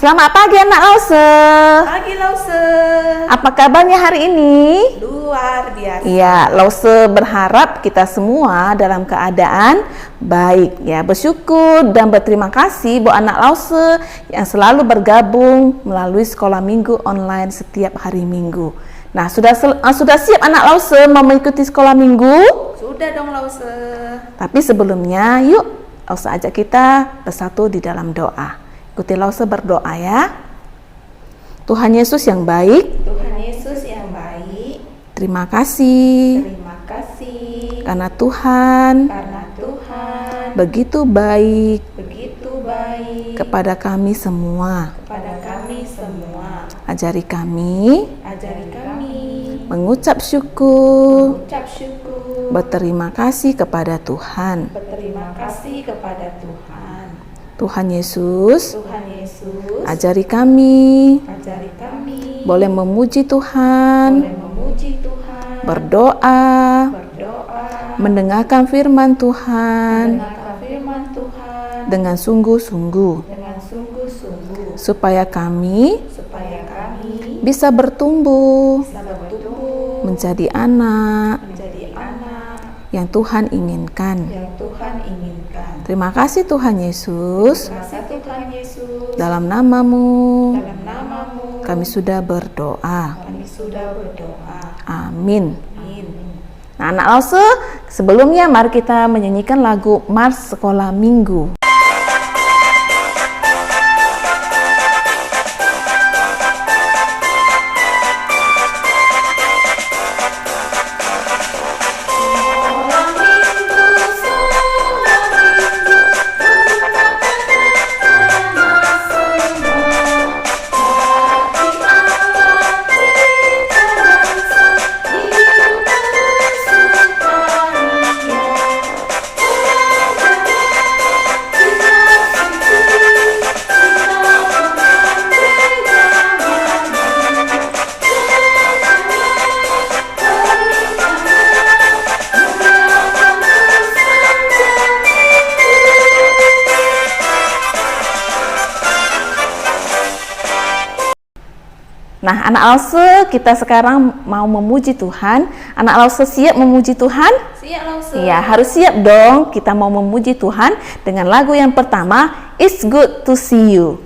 Selamat pagi anak Lause. Pagi Lause. Apa kabarnya hari ini? Luar biasa. Ya, Lause berharap kita semua dalam keadaan baik ya. Bersyukur dan berterima kasih buat anak Lause yang selalu bergabung melalui sekolah minggu online setiap hari Minggu. Nah, sudah siap anak Lause mau mengikuti sekolah minggu? Sudah dong Lause. Tapi sebelumnya yuk Lause ajak kita bersatu di dalam doa. Ikuti Lause berdoa ya. Tuhan Yesus yang baik, Tuhan Yesus yang baik, terima kasih terima kasih karena Tuhan begitu baik kepada kami semua. Ajari kami mengucap syukur, berterima kasih kepada Tuhan. Tuhan Yesus, ajari kami boleh memuji Tuhan, berdoa, mendengarkan firman Tuhan dengan sungguh-sungguh, supaya kami bisa bertumbuh menjadi anak yang Tuhan inginkan. Terima kasih Tuhan Yesus. Dalam namamu kami sudah berdoa. Amin. Nah, anak Lause, sebelumnya mari kita menyanyikan lagu Mars Sekolah Minggu. Nah, anak Lause, kita sekarang mau memuji Tuhan. Anak Lause siap memuji Tuhan? Siap Lause. Iya, harus siap dong. Kita mau memuji Tuhan dengan lagu yang pertama, It's Good to See You.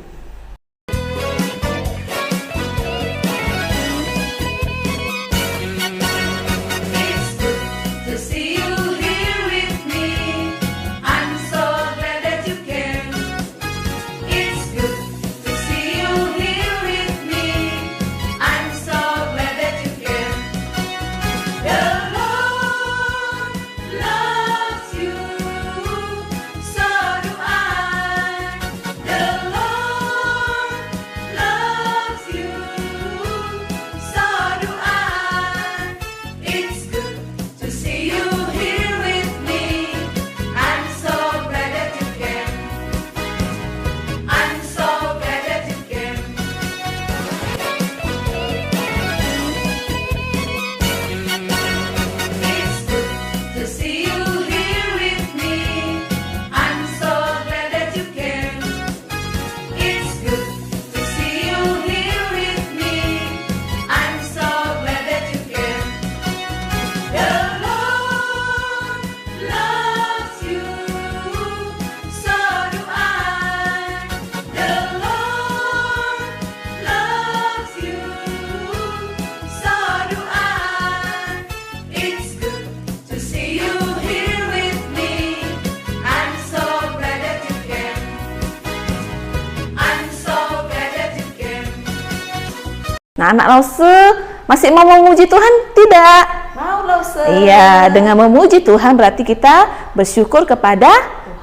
Nah, anak Lause masih mau memuji Tuhan? Tidak? Mau Lause. Iya, dengan memuji Tuhan berarti kita bersyukur kepada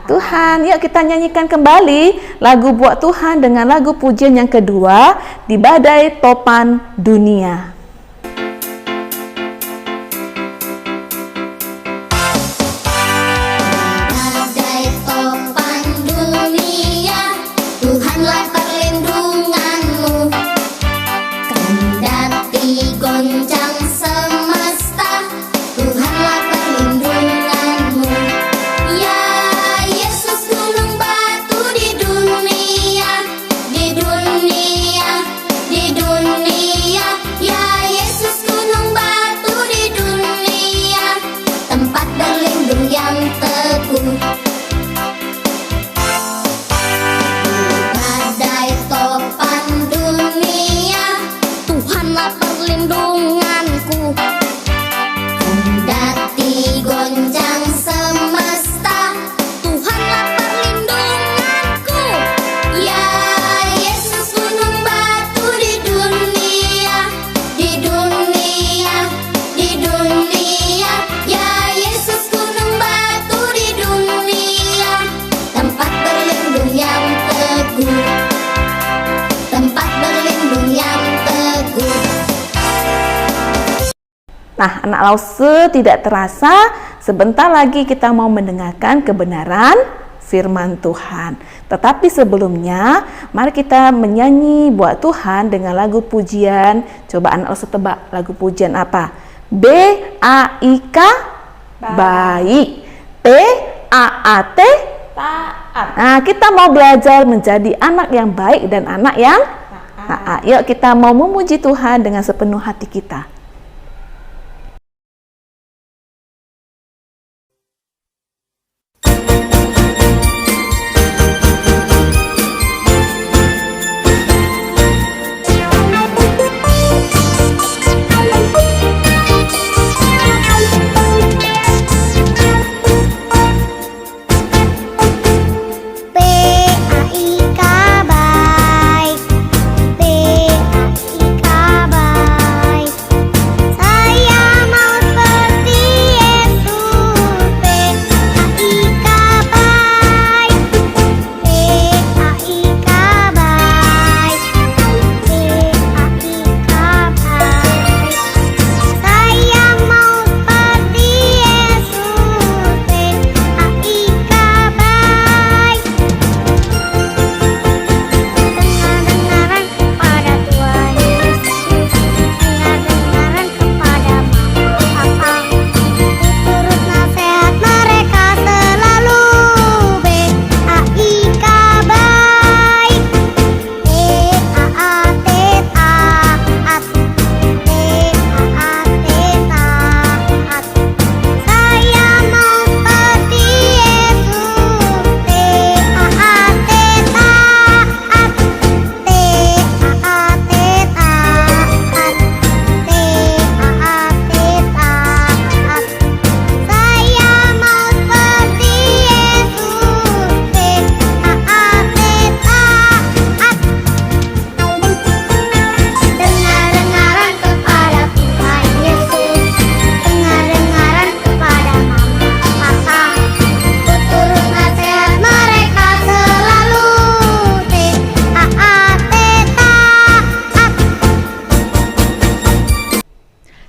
Tuhan. Yuk kita nyanyikan kembali lagu buat Tuhan dengan lagu pujian yang kedua, Di Badai Topan Dunia. Goncang semesta, Tuhanlah perlindunganmu. Ya Yesus gunung batu di dunia Nah, anak Lause, tidak terasa sebentar lagi kita mau mendengarkan kebenaran firman Tuhan. Tetapi sebelumnya, mari kita menyanyi buat Tuhan dengan lagu pujian. Coba anak Lause tebak lagu pujian apa? B-A-I-K, baik. T-A-A-T, Taat. nah, kita mau belajar menjadi anak yang baik dan anak yang taat. Yuk kita mau memuji Tuhan dengan sepenuh hati kita. B-A-I-K baik, B-A-I-K baik. Saya mau seperti Yesus, B-A-I-K baik, B-A-I-K baik, B-A-I-K baik. Saya mau seperti Yesus, B-A-I-K baik. Dengar-dengaran kepada Tuhan Yesus, dengar-dengaran kepada mama papa, turut nasihat mereka selalu. B-A-I-K baik, T-A-A-T taat, T-A-A-T taat. Saya mau seperti Yesus, T-A-A-T taat, T-A-A-T taat, T-A-A-T taat. Saya mau seperti Yesus, T-A-A-T taat. Dengar-dengaran kepada Tuhan Yesus, dengar-dengaran kepada mama papa, turut nasihat mereka selalu. T-A-A-T taat.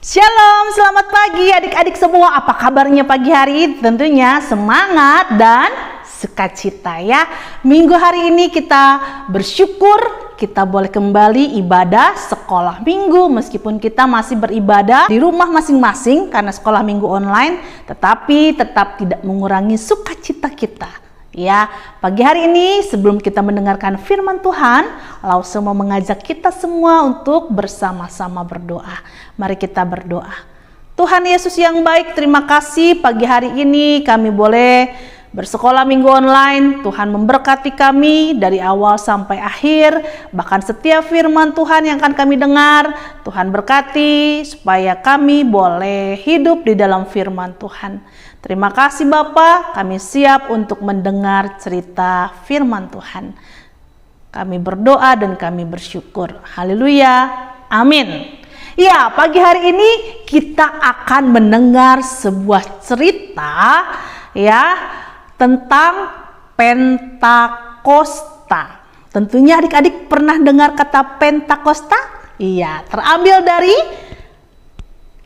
Shalom, selamat pagi adik-adik semua. Apa kabarnya pagi hari? Tentunya semangat dan sukacita ya. Minggu hari ini kita bersyukur kita boleh kembali ibadah sekolah minggu. Meskipun kita masih beribadah di rumah masing-masing karena sekolah minggu online, tetapi tetap tidak mengurangi sukacita kita. Ya, pagi hari ini sebelum kita mendengarkan firman Tuhan, Lause mau mengajak kita semua untuk bersama-sama berdoa. Mari kita berdoa. Tuhan Yesus yang baik, terima kasih pagi hari ini kami boleh bersekolah minggu online. Tuhan memberkati kami dari awal sampai akhir, bahkan setiap firman Tuhan yang akan kami dengar, Tuhan berkati supaya kami boleh hidup di dalam firman Tuhan. Terima kasih Bapa, kami siap untuk mendengar cerita firman Tuhan. Kami berdoa dan kami bersyukur. Haleluya. Amin. Ya, pagi hari ini kita akan mendengar sebuah cerita ya tentang Pentakosta. Tentunya adik-adik pernah dengar kata Pentakosta? Iya, terambil dari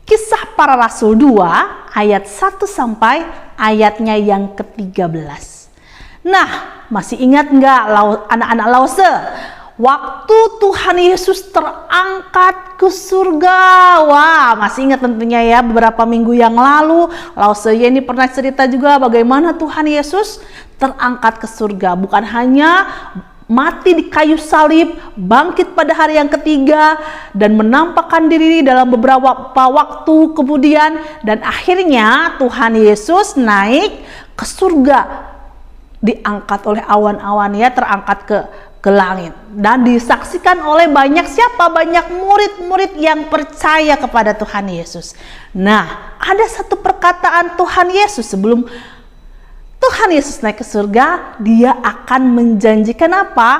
Kisah Para Rasul 2 ayat 1 sampai ayatnya yang ke-13. Nah, masih ingat nggak anak-anak Lause? Waktu Tuhan Yesus terangkat ke surga. Wah, masih ingat tentunya ya, beberapa minggu yang lalu Lause ini pernah cerita juga bagaimana Tuhan Yesus terangkat ke surga. Bukan hanya mati di kayu salib, bangkit pada hari yang ketiga, dan menampakkan diri dalam beberapa waktu kemudian, dan akhirnya Tuhan Yesus naik ke surga, diangkat oleh awan-awan ya, terangkat ke langit, dan disaksikan oleh banyak siapa? Banyak murid-murid yang percaya kepada Tuhan Yesus. Nah, ada satu perkataan Tuhan Yesus sebelum Tuhan Yesus naik ke surga, dia akan menjanjikan apa?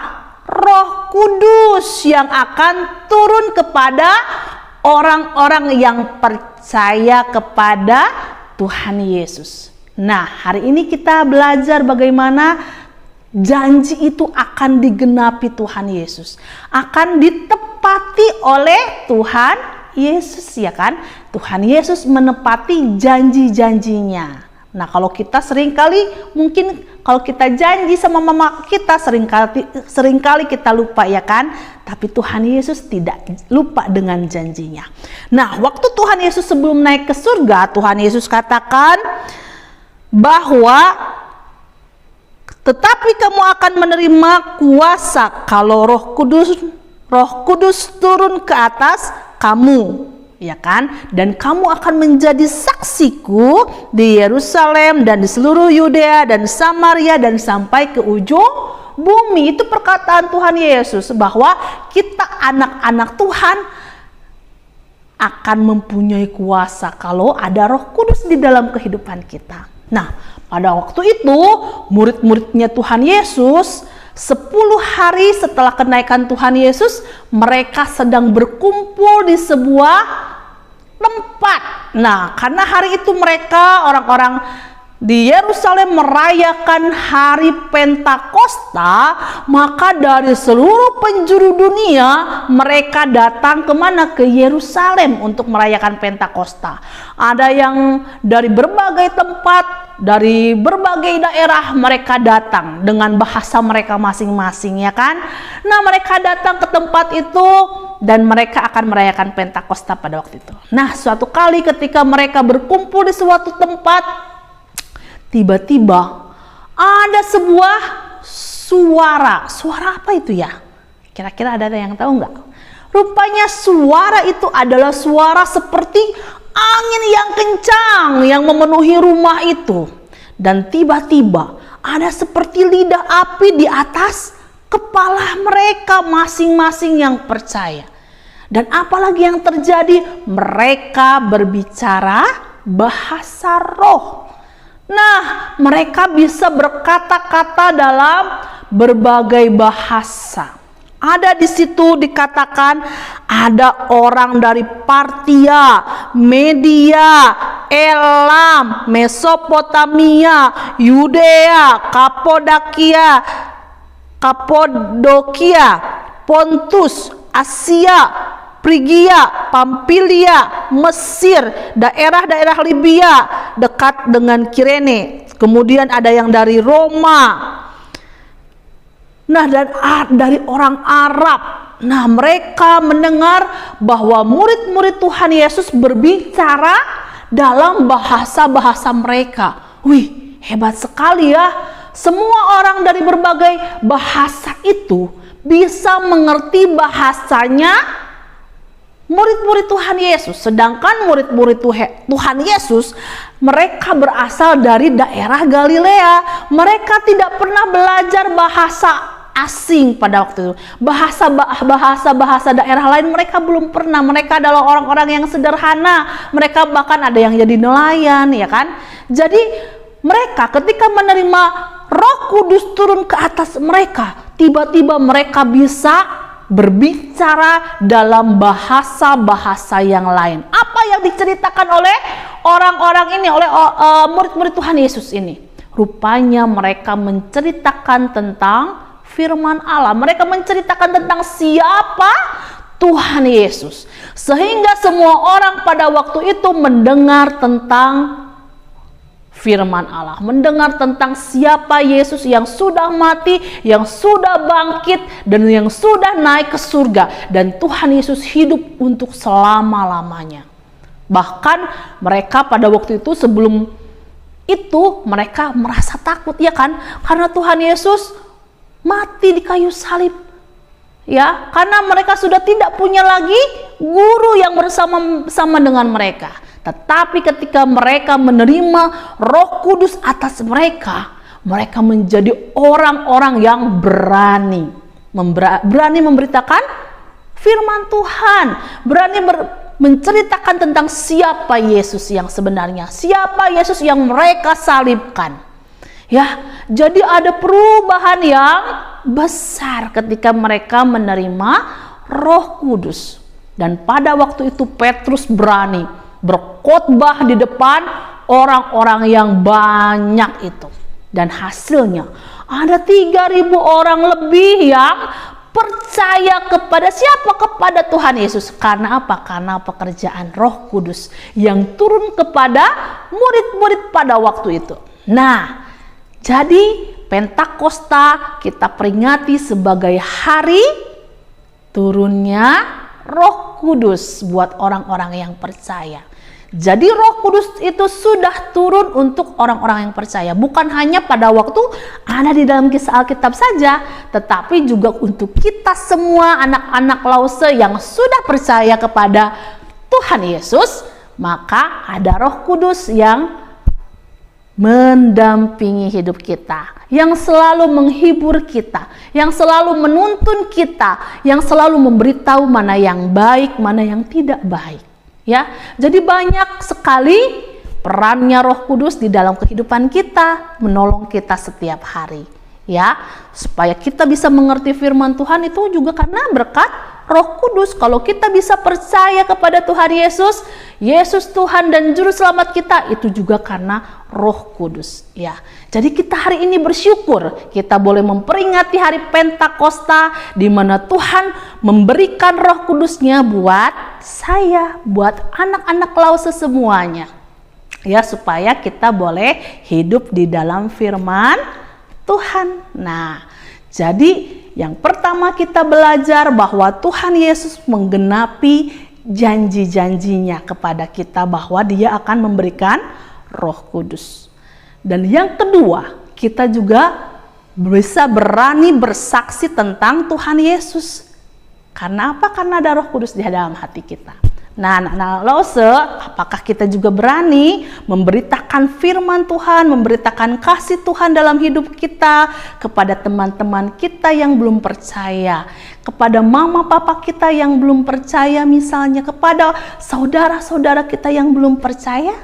Roh Kudus yang akan turun kepada orang-orang yang percaya kepada Tuhan Yesus. Nah, hari ini kita belajar bagaimana janji itu akan digenapi Tuhan Yesus, akan ditepati oleh Tuhan Yesus, ya kan? Tuhan Yesus menepati janji-janjinya. Nah, kalau kita seringkali mungkin kalau kita janji sama mama kita seringkali kita lupa, ya kan? Tapi Tuhan Yesus tidak lupa dengan janjinya. Nah, waktu Tuhan Yesus sebelum naik ke surga, Tuhan Yesus katakan bahwa tetapi kamu akan menerima kuasa kalau Roh Kudus turun ke atas kamu, ya kan? Dan kamu akan menjadi saksiku di Yerusalem dan di seluruh Yudea dan Samaria dan sampai ke ujung bumi. Itu perkataan Tuhan Yesus bahwa kita anak-anak Tuhan akan mempunyai kuasa kalau ada Roh Kudus di dalam kehidupan kita. Nah, pada waktu itu murid-muridnya Tuhan Yesus 10 hari setelah kenaikan Tuhan Yesus, mereka sedang berkumpul di sebuah tempat. Nah, karena hari itu mereka orang-orang di Yerusalem merayakan hari Pentakosta, maka dari seluruh penjuru dunia mereka datang kemana? Ke Yerusalem untuk merayakan Pentakosta. Ada yang dari berbagai tempat, dari berbagai daerah mereka datang dengan bahasa mereka masing-masing, ya kan? Nah, mereka datang ke tempat itu dan mereka akan merayakan Pentakosta pada waktu itu. Nah, suatu kali ketika mereka berkumpul di suatu tempat, tiba-tiba ada sebuah suara. Suara apa itu ya? Kira-kira ada yang tahu nggak? Rupanya suara itu adalah suara seperti angin yang kencang yang memenuhi rumah itu. Dan tiba-tiba ada seperti lidah api di atas kepala mereka masing-masing yang percaya. Dan apalagi yang terjadi? Mereka berbicara bahasa roh. Nah, mereka bisa berkata-kata dalam berbagai bahasa. Ada di situ dikatakan ada orang dari Partia, Media, Elam, Mesopotamia, Yudea, Kapodokia, Pontus, Asia, Frigia, Pamfilia, Mesir, daerah-daerah Libya dekat dengan Kirene. Kemudian ada yang dari Roma. Nah, dan dari orang Arab. Nah, mereka mendengar bahwa murid-murid Tuhan Yesus berbicara dalam bahasa-bahasa mereka. Wih, hebat sekali ya. Semua orang dari berbagai bahasa itu bisa mengerti bahasanya murid-murid Tuhan Yesus. Sedangkan murid-murid Tuhan Yesus, mereka berasal dari daerah Galilea. Mereka tidak pernah belajar bahasa asing pada waktu itu. Bahasa daerah lain mereka belum pernah. Mereka adalah orang-orang yang sederhana. Mereka bahkan ada yang jadi nelayan, ya kan? Jadi mereka ketika menerima Roh Kudus turun ke atas mereka, tiba-tiba mereka bisa berbicara dalam bahasa-bahasa yang lain. Apa yang diceritakan oleh orang-orang ini, oleh murid-murid Tuhan Yesus ini? Rupanya mereka menceritakan tentang firman Allah. Mereka menceritakan tentang siapa Tuhan Yesus. Sehingga semua orang pada waktu itu mendengar tentang firman Allah, mendengar tentang siapa Yesus yang sudah mati, yang sudah bangkit, dan yang sudah naik ke surga. Dan Tuhan Yesus hidup untuk selama-lamanya. Bahkan mereka pada waktu itu, sebelum itu mereka merasa takut, ya kan? Karena Tuhan Yesus mati di kayu salib. Ya, karena mereka sudah tidak punya lagi guru yang bersama-sama dengan mereka. Tetapi ketika mereka menerima Roh Kudus atas mereka, mereka menjadi orang-orang yang berani memberitakan firman Tuhan, berani menceritakan tentang siapa Yesus yang sebenarnya, siapa Yesus yang mereka salibkan. Ya, jadi ada perubahan yang besar ketika mereka menerima Roh Kudus. Dan pada waktu itu Petrus berani berkhotbah di depan orang-orang yang banyak itu. Dan hasilnya ada 3.000 orang lebih yang percaya percaya kepada siapa? Kepada Tuhan Yesus. Karena apa? Karena pekerjaan Roh Kudus yang turun kepada murid-murid pada waktu itu. Nah, jadi Pentakosta kita peringati sebagai hari turunnya Roh Kudus buat orang-orang yang percaya. Jadi Roh Kudus itu sudah turun untuk orang-orang yang percaya. Bukan hanya pada waktu ada di dalam kisah Alkitab saja, tetapi juga untuk kita semua anak-anak Lause yang sudah percaya kepada Tuhan Yesus. Maka ada Roh Kudus yang mendampingi hidup kita, yang selalu menghibur kita, yang selalu menuntun kita, yang selalu memberitahu mana yang baik, mana yang tidak baik. Ya, jadi banyak sekali perannya Roh Kudus di dalam kehidupan kita, menolong kita setiap hari. Ya, supaya kita bisa mengerti firman Tuhan itu juga karena berkat Roh Kudus. Kalau kita bisa percaya kepada Tuhan Yesus, Yesus Tuhan dan Juru Selamat kita, itu juga karena Roh Kudus. Ya, jadi kita hari ini bersyukur kita boleh memperingati hari Pentakosta, di mana Tuhan memberikan Roh Kudusnya buat saya, buat anak-anak Lause semuanya. Ya, supaya kita boleh hidup di dalam firman Tuhan. Nah, jadi yang pertama kita belajar bahwa Tuhan Yesus menggenapi janji-janjinya kepada kita bahwa Dia akan memberikan Roh Kudus. Dan yang kedua, kita juga bisa berani bersaksi tentang Tuhan Yesus. Karena apa? Karena ada Roh Kudus di dalam hati kita. Nah, anak-anak Lause, apakah kita juga berani memberitakan firman Tuhan, memberitakan kasih Tuhan dalam hidup kita kepada teman-teman kita yang belum percaya, kepada mama papa kita yang belum percaya, misalnya kepada saudara-saudara kita yang belum percaya?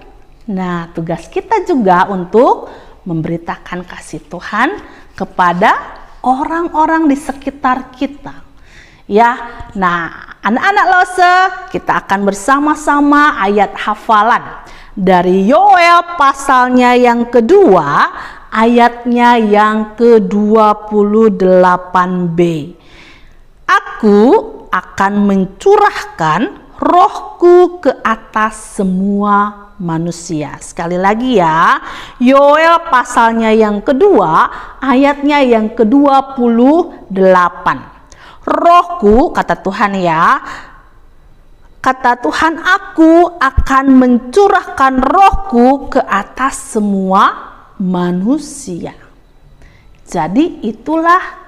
Nah, tugas kita juga untuk memberitakan kasih Tuhan kepada orang-orang di sekitar kita. Ya, nah anak-anak Lause, kita akan bersama-sama ayat hafalan dari Yoel pasalnya yang kedua, ayatnya yang ke-28b. Aku akan mencurahkan Rohku ke atas semua manusia. Sekali lagi ya, Yoel pasalnya yang kedua, ayatnya yang ke-28. Rohku, kata Tuhan ya, kata Tuhan, aku akan mencurahkan Rohku ke atas semua manusia. Jadi itulah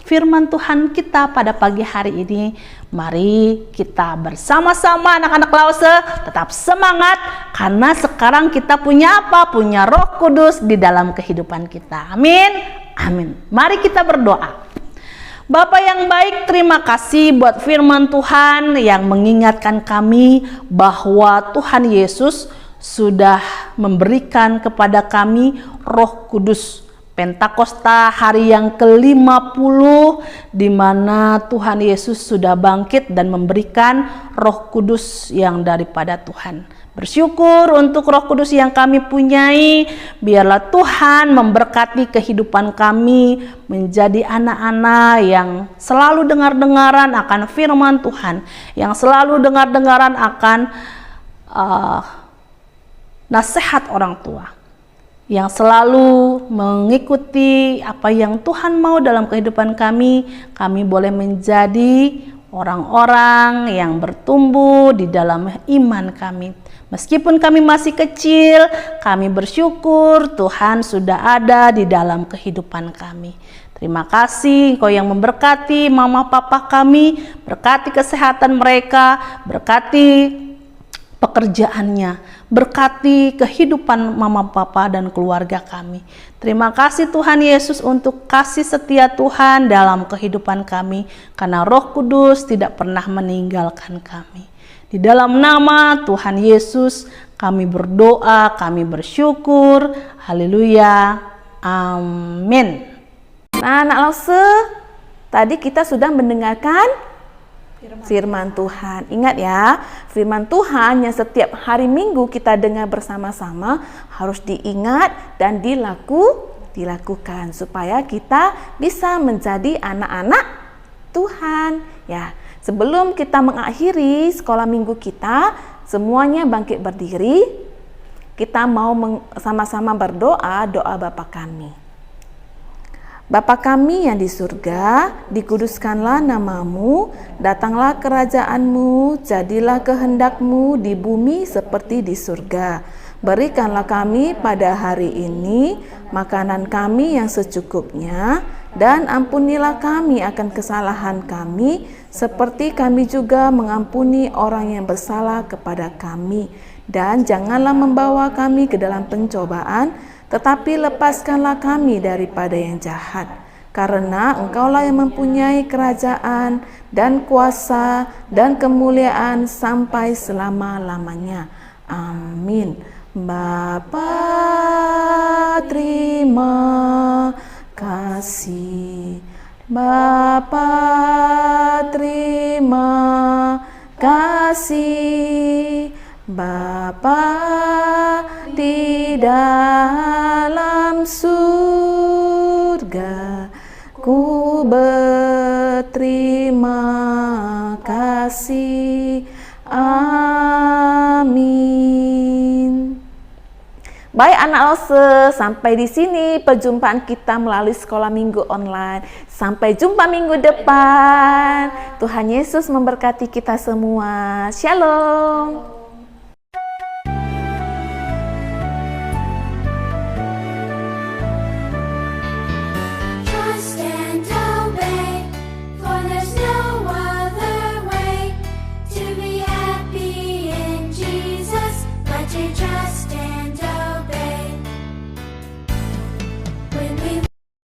firman Tuhan kita pada pagi hari ini. Mari kita bersama-sama anak-anak Lause tetap semangat, karena sekarang kita punya apa? Punya Roh Kudus di dalam kehidupan kita. Amin. Amin. Mari kita berdoa. Bapa yang baik, terima kasih buat firman Tuhan yang mengingatkan kami bahwa Tuhan Yesus sudah memberikan kepada kami Roh Kudus. Pentakosta hari yang ke-50, di mana Tuhan Yesus sudah bangkit dan memberikan Roh Kudus yang daripada Tuhan. Bersyukur untuk Roh Kudus yang kami punyai. Biarlah Tuhan memberkati kehidupan kami menjadi anak-anak yang selalu dengar-dengaran akan firman Tuhan, yang selalu dengar-dengaran akan nasihat orang tua, yang selalu mengikuti apa yang Tuhan mau dalam kehidupan kami. Kami boleh menjadi orang-orang yang bertumbuh di dalam iman kami. Meskipun kami masih kecil, kami bersyukur Tuhan sudah ada di dalam kehidupan kami. Terima kasih Engkau yang memberkati mama papa kami, berkati kesehatan mereka, berkati pekerjaannya, berkati kehidupan mama papa dan keluarga kami. Terima kasih Tuhan Yesus untuk kasih setia Tuhan dalam kehidupan kami, karena Roh Kudus tidak pernah meninggalkan kami. Di dalam nama Tuhan Yesus kami berdoa, kami bersyukur. Haleluya. Amin. Nah, anak Lause, tadi kita sudah mendengarkan firman Tuhan. Ingat ya, firman Tuhan yang setiap hari Minggu kita dengar bersama-sama harus diingat dan dilakukan supaya kita bisa menjadi anak-anak Tuhan. Ya, sebelum kita mengakhiri sekolah minggu kita, semuanya bangkit berdiri. Kita mau sama-sama berdoa, doa Bapa kami. Bapa kami yang di surga, dikuduskanlah namamu, datanglah kerajaanmu, jadilah kehendakmu di bumi seperti di surga. Berikanlah kami pada hari ini makanan kami yang secukupnya, dan ampunilah kami akan kesalahan kami, seperti kami juga mengampuni orang yang bersalah kepada kami. Dan janganlah membawa kami ke dalam pencobaan, tetapi lepaskanlah kami daripada yang jahat. Karena Engkaulah yang mempunyai kerajaan dan kuasa dan kemuliaan sampai selama-lamanya. Amin. Bapa, terima kasih. Bapa, terima kasih. Bapa di dalam surga, ku berterima kasih. Amin. Baik anak Lause, sampai di sini perjumpaan kita melalui sekolah minggu online. Sampai jumpa minggu depan. Tuhan Yesus memberkati kita semua. Shalom.